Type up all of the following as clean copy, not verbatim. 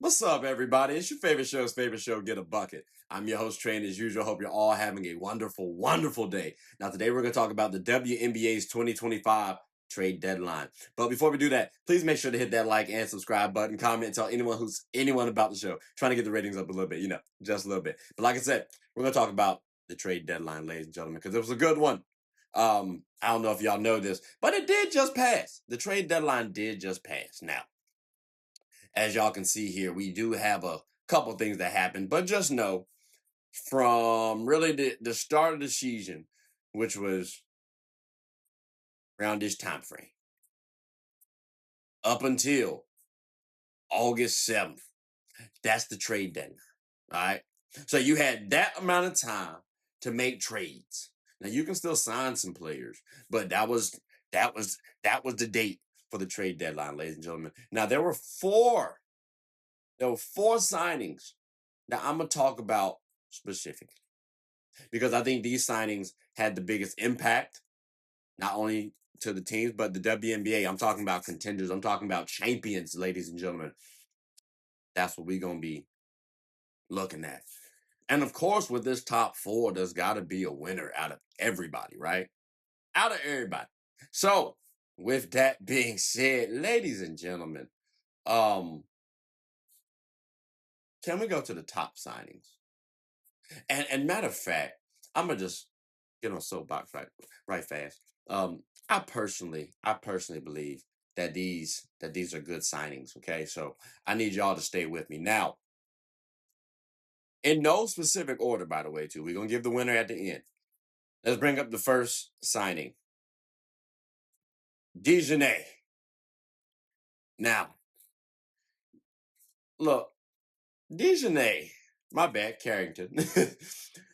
What's up, everybody? It's your favorite show, Get a Bucket. I'm your host, Train, as usual. Hope you're all having a wonderful, wonderful day. Now, today we're going to talk about the WNBA's 2025 trade deadline. But before we do that, please make sure to hit that like and subscribe button, comment, tell anyone about the show. Trying to get the ratings up a little bit, just a little bit. But like I said, we're going to talk about the trade deadline, ladies and gentlemen, because it was a good one. I don't know if y'all know this, but it did just pass. The trade deadline did just pass. Now, as y'all can see here, we do have a couple things that happened, but just know from really the start of the season, which was around this time frame, up until August 7th, that's the trade deadline. All right. So you had that amount of time to make trades. Now you can still sign some players, but that was the date for the trade deadline, ladies and gentlemen. Now there were four signings that I'm gonna talk about specifically because I think these signings had the biggest impact, not only to the teams but the WNBA. I'm talking about contenders. I'm talking about champions, ladies and gentlemen. That's what we're gonna be looking at. And of course, with this top four, there's got to be a winner out of everybody, right? Out of everybody. So, with that being said, ladies and gentlemen, can we go to the top signings? And matter of fact, I'm gonna just get on soapbox right fast. I personally believe that these are good signings. Okay, so I need y'all to stay with me now. In no specific order, by the way, too. We're gonna give the winner at the end. Let's bring up the first signing. Dijonai. Now, look, Dijonai, my bad, Carrington.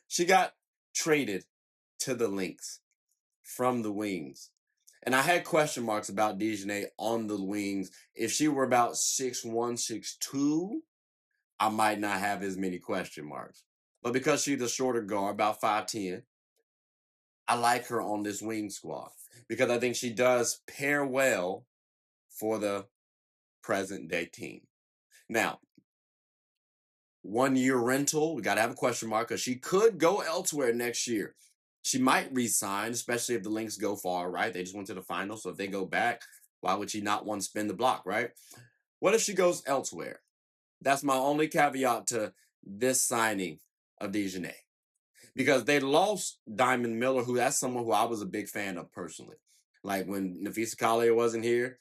She got traded to the Lynx from the Wings. And I had question marks about Dijonai on the Wings. If she were about 6'1", 6'2", I might not have as many question marks. But because she's a shorter guard, about 5'10", I like her on this wing squad because I think she does pair well for the present day team. Now, 1 year rental, we got to have a question mark because she could go elsewhere next year. She might resign, especially if the Lynx go far, right? They just went to the finals, so if they go back, why would she not want to spin the block, right? What if she goes elsewhere? That's my only caveat to this signing of Dijonai. Because they lost Diamond Miller, that's someone who I was a big fan of personally. Like when Napheesa Collier wasn't here,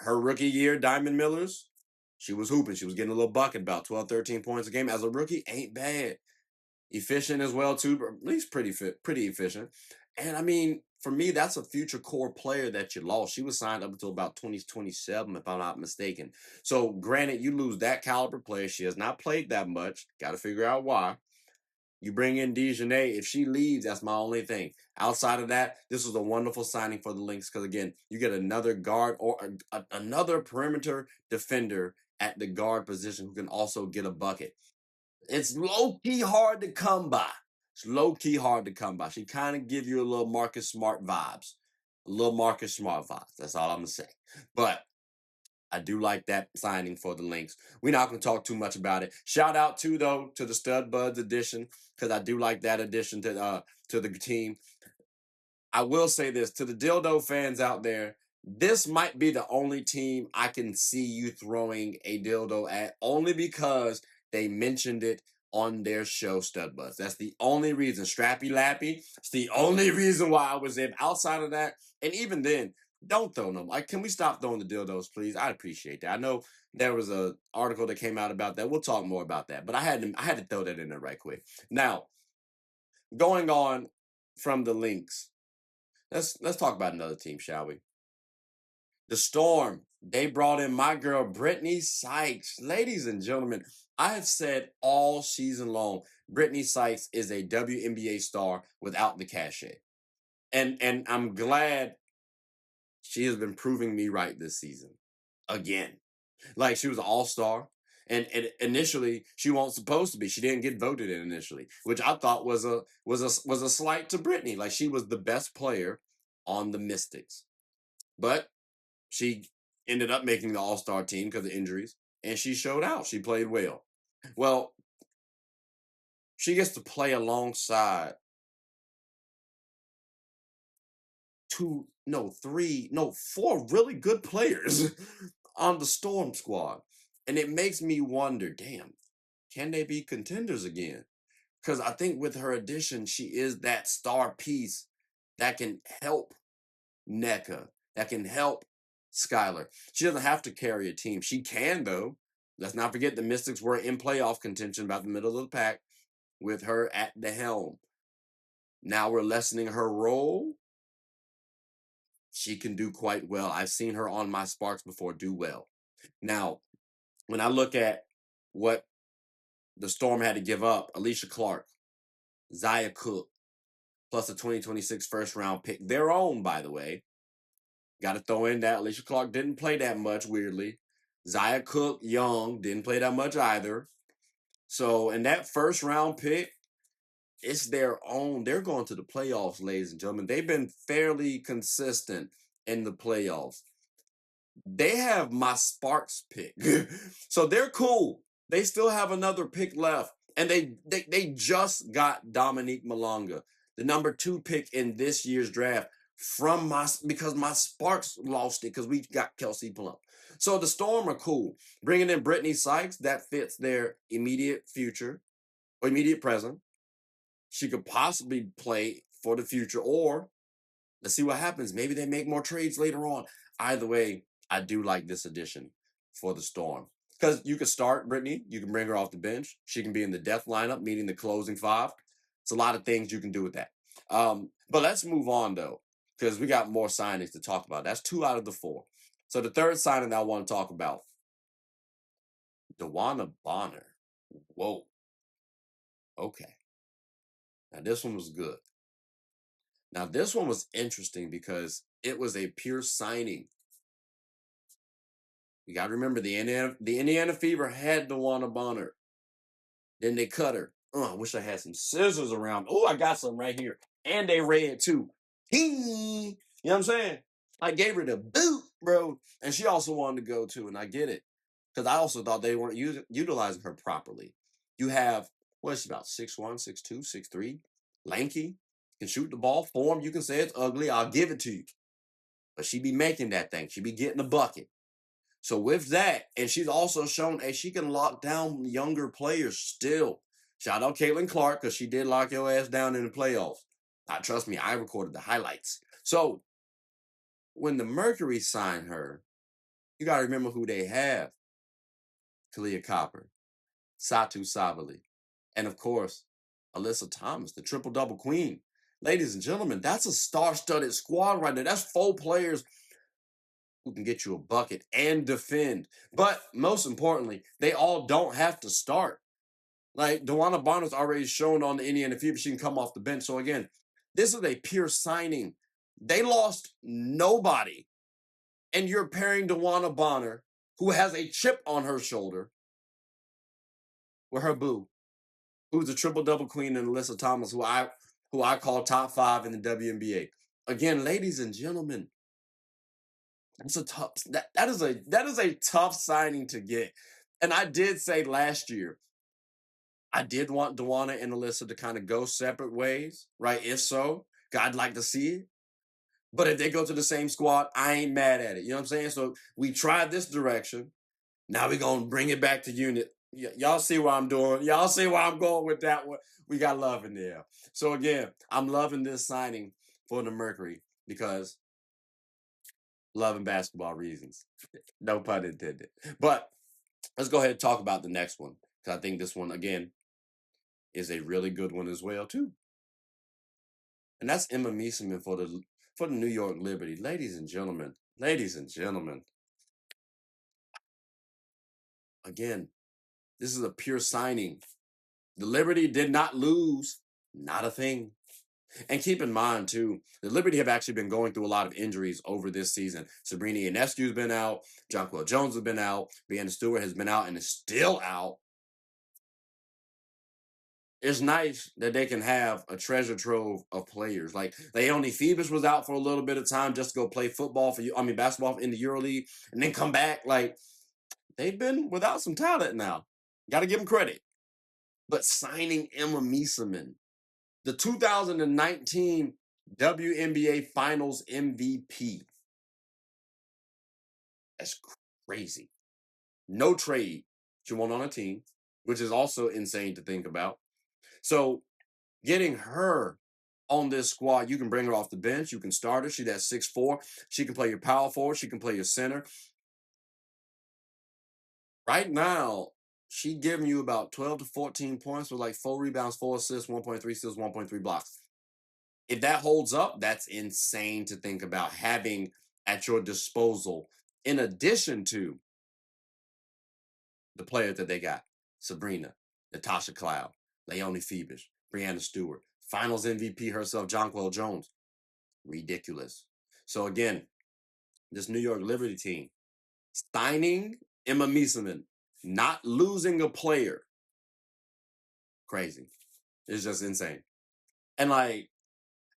her rookie year, Diamond Miller's, she was hooping. She was getting a little bucket, about 12, 13 points a game. As a rookie, ain't bad. Efficient as well, too, but at least pretty efficient. And I mean, for me, that's a future core player that you lost. She was signed up until about 2027, if I'm not mistaken. So granted, you lose that caliber player. She has not played that much. Got to figure out why. You bring in Dijonai. If she leaves, that's my only thing. Outside of that, this was a wonderful signing for the Lynx because, again, you get another guard or another perimeter defender at the guard position who can also get a bucket. It's low-key hard to come by. She kind of give you a little Marcus Smart vibes. That's all I'm going to say. But I do like that signing for the Lynx. We're not going to talk too much about it. Shout out to the Stud Buds edition because I do like that addition to the team. I will say this to the dildo fans out there. This might be the only team I can see you throwing a dildo at, only because they mentioned it on their show, Stud Buds. That's the only reason. Strappy Lappy. It's the only reason why I was in. Outside of that, and even then, don't throw them. Like, can we stop throwing the dildos, please? I'd appreciate that. I know there was an article that came out about that. We'll talk more about that, but I had to throw that in there right quick. Now, going on from the Lynx, let's talk about another team, shall we? The Storm. They brought in my girl Brittney Sykes. Ladies and gentlemen, I have said all season long, Brittney Sykes is a WNBA star without the cachet. And I'm glad she has been proving me right this season. Again. Like, she was an all-star. And initially, she wasn't supposed to be. She didn't get voted in initially, which I thought was a slight to Brittney. Like, she was the best player on the Mystics. But she ended up making the all-star team because of injuries. and she showed out. She played well. Well, she gets to play alongside four really good players on the Storm squad. And it makes me wonder, damn, can they be contenders again? Because I think with her addition, she is that star piece that can help NECA, that can help Skylar. She doesn't have to carry a team. She can, though. Let's not forget the Mystics were in playoff contention about the middle of the pack with her at the helm. Now we're lessening her role. She can do quite well. I've seen her on my Sparks before do well. Now, when I look at what the Storm had to give up, Alicia Clark, Zaya Cook, plus a 2026 first round pick, their own, by the way. Got to throw in that Alicia Clark didn't play that much, weirdly. Zaya Cook, young, didn't play that much either. So, in that first round pick, it's their own. They're going to the playoffs, ladies and gentlemen. They've been fairly consistent in the playoffs. They have my Sparks pick. So they're cool. They still have another pick left. And they just got Dominique Malonga, the number 2 pick in this year's draft, because my Sparks lost it because we got Kelsey Plum. So the Storm are cool. Bringing in Brittney Sykes, that fits their immediate future or immediate present. She could possibly play for the future, or let's see what happens. Maybe they make more trades later on. Either way, I do like this addition for the Storm. Because you could start Brittany, you can bring her off the bench. She can be in the depth lineup, meaning the closing 5. It's a lot of things you can do with that. But let's move on, though, because we got more signings to talk about. That's 2 out of the 4. So the third signing I want to talk about, DeWanna Bonner. Whoa. Okay. Now, this one was good. Now, this one was interesting because it was a pure signing. You got to remember, the Indiana Fever had DeWanna Bonner. Then they cut her. Oh, I wish I had some scissors around. Oh, I got some right here. And they red, too. You know what I'm saying? I gave her the boot, bro. And she also wanted to go, too, and I get it. Because I also thought they weren't utilizing her properly. You have, what is she, about 6'1", 6'2", 6'3", lanky, can shoot the ball, form. You can say it's ugly. I'll give it to you. But she be making that thing. She be getting the bucket. So with that, and she's also shown she can lock down younger players still. Shout out Caitlin Clark, because she did lock your ass down in the playoffs. Trust me, I recorded the highlights. So when the Mercury signed her, you got to remember who they have. Kalia Copper, Satu Sabali, and of course, Alyssa Thomas, the triple-double queen. Ladies and gentlemen, that's a star-studded squad right there. That's 4 players who can get you a bucket and defend. But most importantly, they all don't have to start. Like, DeWanna Bonner's already shown on the Indiana Fever she can come off the bench. So again, this is a pure signing. They lost nobody. And you're pairing DeWanna Bonner, who has a chip on her shoulder, with her boo, who's a triple-double queen, and Alyssa Thomas, who I call top 5 in the WNBA. Again, ladies and gentlemen, that's a tough. That is a tough signing to get. And I did say last year, I did want DeWanna and Alyssa to kind of go separate ways, right? If so, I'd like to see it. But if they go to the same squad, I ain't mad at it. You know what I'm saying? So we tried this direction. Now we're going to bring it back to unit. Y'all see what I'm doing. Y'all see where I'm going with that one. We got love in there. So again, I'm loving this signing for the Mercury because love and basketball reasons. No pun intended. But let's go ahead and talk about the next one, because I think this one, again, is a really good one as well, too. And that's Emma Meesseman for the New York Liberty. Ladies and gentlemen, again, this is a pure signing. The Liberty did not lose, not a thing. And keep in mind, too, the Liberty have actually been going through a lot of injuries over this season. Sabrina Ionescu's been out. Jonquel Jones has been out. Brianna Stewart has been out and is still out. It's nice that they can have a treasure trove of players. Like, Leonie Phoebus was out for a little bit of time just to go play basketball in the EuroLeague and then come back. Like, they've been without some talent now. Got to give them credit. But signing Emma Meesseman, the 2019 WNBA Finals MVP, that's crazy. No trade. She won on a team, which is also insane to think about. So getting her on this squad, you can bring her off the bench. You can start her. She's at 6'4". She can play your power forward. She can play your center. Right now, she giving you about 12 to 14 points with like 4 rebounds, 4 assists, 1.3 steals, 1.3 blocks. If that holds up, that's insane to think about having at your disposal, in addition to the players that they got. Sabrina, Natasha Cloud, Leonie Phoebus, Breanna Stewart, Finals MVP herself, Jonquel Jones. Ridiculous. So again, this New York Liberty team, signing Emma Meesseman, not losing a player. Crazy. It's just insane. And like,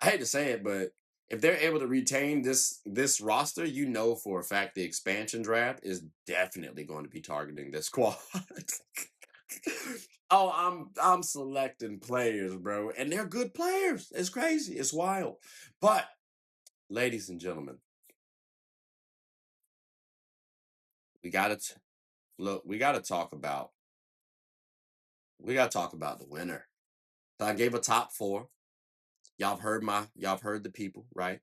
I hate to say it, but if they're able to retain this roster, you know for a fact the expansion draft is definitely going to be targeting this squad. Oh, I'm selecting players, bro, and they're good players. It's crazy. It's wild. But, ladies and gentlemen, we gotta look. We gotta talk about. We gotta talk about the winner. So I gave a top 4. Y'all have heard the people, right?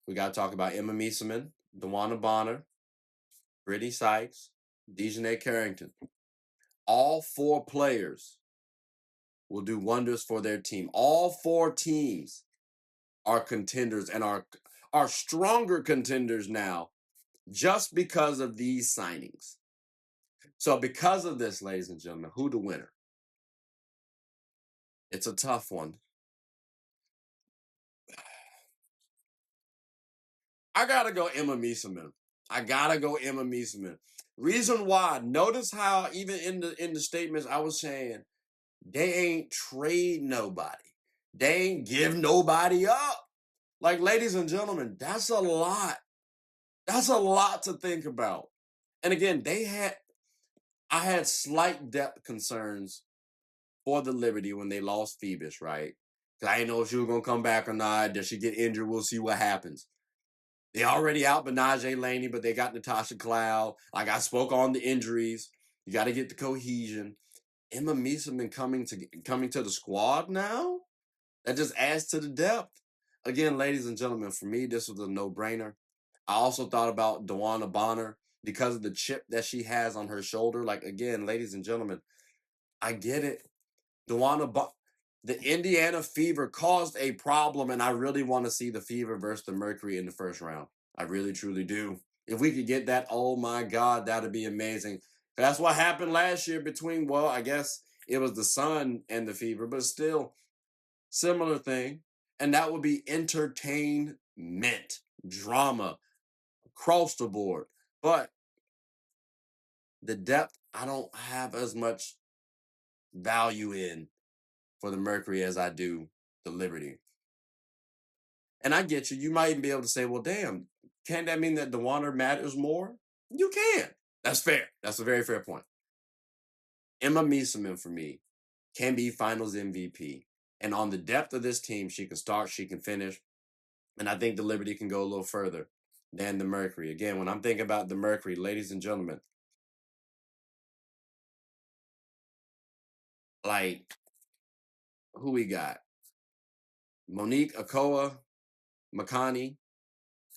We got to talk about Emma Meesseman, DeWanna Bonner, Brittany Sykes, Dijonai Carrington. All 4 players will do wonders for their team. All 4 teams are contenders and are stronger contenders now just because of these signings. So because of this, ladies and gentlemen, who the winner? It's a tough one. I gotta go Emma Meesseman. Reason why? Notice how even in the statements I was saying they ain't trade nobody. They ain't give nobody up. Like, ladies and gentlemen, that's a lot. That's a lot to think about. And again, I had slight depth concerns for the Liberty when they lost Phoebus, right? Because I didn't know if she was gonna come back or not. Does she get injured? We'll see what happens. They already out Benaje Laney, but they got Natasha Cloud. Like, I spoke on the injuries. You got to get the cohesion. Emma Meesseman coming to the squad now? That just adds to the depth. Again, ladies and gentlemen, for me, this was a no-brainer. I also thought about DeWanna Bonner because of the chip that she has on her shoulder. Like, again, ladies and gentlemen, I get it. The Indiana Fever caused a problem, and I really want to see the Fever versus the Mercury in the first round. I really, truly do. If we could get that, oh my God, that'd be amazing. That's what happened last year between, well, I guess it was the Sun and the Fever, but still, similar thing. And that would be entertainment, drama, across the board. But the depth, I don't have as much value in for the Mercury as I do the Liberty. And I get you. You might even be able to say, well, damn, can that mean that DeWanna matters more? You can. That's fair. That's a very fair point. Emma Meesseman, for me, can be finals MVP. And on the depth of this team, she can start, she can finish. And I think the Liberty can go a little further than the Mercury. Again, when I'm thinking about the Mercury, ladies and gentlemen, like, who we got? Monique Okoa, Makani,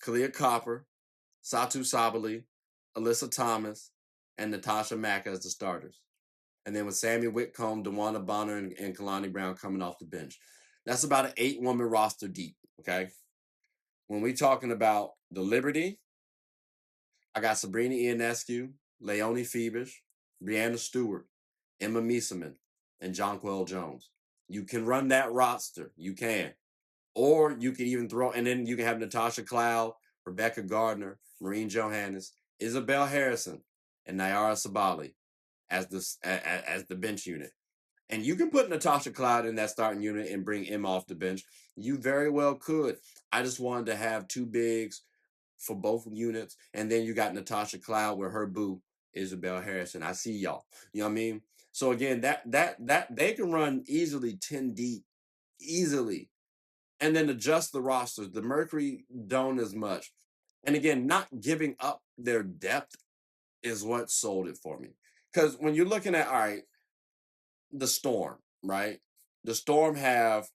Kalia Copper, Satu Sabali, Alyssa Thomas, and Natasha Mack as the starters. And then with Sammy Whitcomb, DeWanna Bonner, and Kalani Brown coming off the bench. That's about an 8-woman roster deep, okay? When we talking about the Liberty, I got Sabrina Ionescu, Leonie Phoebus, Breanna Stewart, Emma Meesseman, and Jonquel Jones. You can run that roster. You can. Or you can even throw, and then you can have Natasha Cloud, Rebecca Gardner, Maureen Johannes, Isabel Harrison, and Nyara Sabali as the bench unit. And you can put Natasha Cloud in that starting unit and bring Emma off the bench. You very well could. I just wanted to have 2 bigs for both units. And then you got Natasha Cloud with her boo, Isabel Harrison. I see y'all. You know what I mean? So again, that they can run easily 10 deep, easily. And then adjust the rosters. The Mercury don't as much. And again, not giving up their depth is what sold it for me. Because when you're looking at, all right, the Storm, right? The Storm have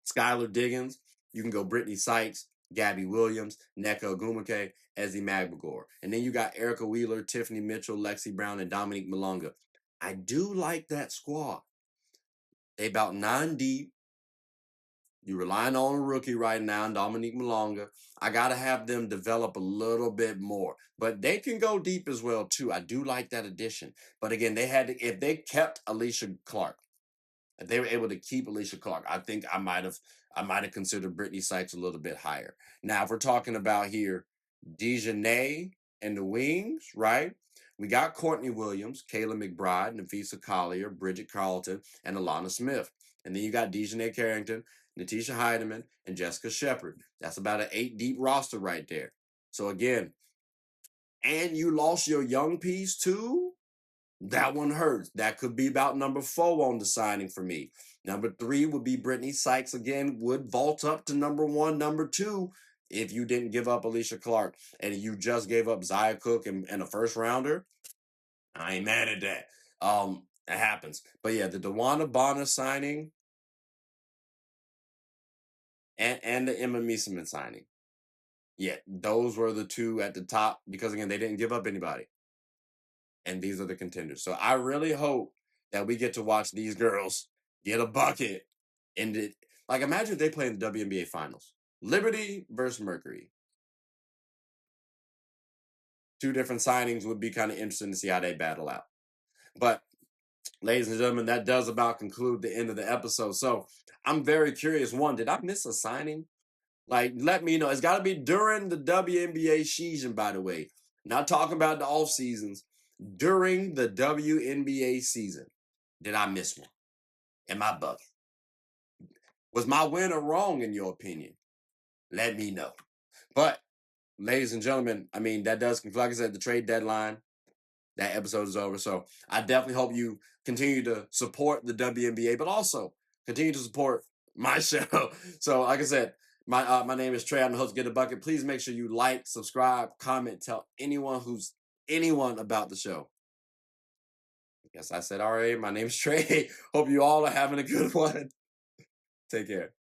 Skylar Diggins. You can go Brittney Sykes, Gabby Williams, Nneka Ogwumike, Ezzie Magbegor. And then you got Erica Wheeler, Tiffany Mitchell, Lexi Brown, and Dominique Malonga. I do like that squad. They about 9 deep. You're relying on a rookie right now, Dominique Malonga. I got to have them develop a little bit more. But they can go deep as well, too. I do like that addition. But again, they had to, if they kept Alicia Clark, if they were able to keep Alicia Clark, I think I might have considered Brittney Sykes a little bit higher. Now, if we're talking about here, Dijonai and the wings, right? We got Courtney Williams, Kayla McBride, Nafisa Collier, Bridget Carlton, and Alana Smith. And then you got Dijonai Carrington, Natisha Heidemann, and Jessica Shepard. That's about an 8 deep roster right there. So again, and you lost your young piece too. That one hurts. That could be about number 4 on the signing for me. Number 3 would be Brittney Sykes again, would vault up to number 1, number 2, if you didn't give up Alicia Clark and you just gave up Zia Cook and a first rounder. I ain't mad at that. It happens. But yeah, the DeWanna Bonner signing and the Emma Meesseman signing. Yeah, those were the 2 at the top because again, they didn't give up anybody. And these are the contenders. So I really hope that we get to watch these girls get a bucket. And like, imagine if they play in the WNBA Finals. Liberty versus Mercury. 2 different signings would be kind of interesting to see how they battle out. But, ladies and gentlemen, that does about conclude the end of the episode. So I'm very curious. 1, did I miss a signing? Like, let me know. It's got to be during the WNBA season, by the way. Not talking about the off seasons. During the WNBA season, did I miss one? Am I bugging? Was my winner wrong in your opinion? Let me know. But, ladies and gentlemen, I mean, that does conclude. Like I said, the trade deadline, that episode is over. So I definitely hope you continue to support the WNBA, but also continue to support my show. So, like I said, my name is Trey. I'm the host of Get a Bucket. Please make sure you like, subscribe, comment, tell anyone about the show. Yes, I said already. My name is Trey. Hope you all are having a good one. Take care.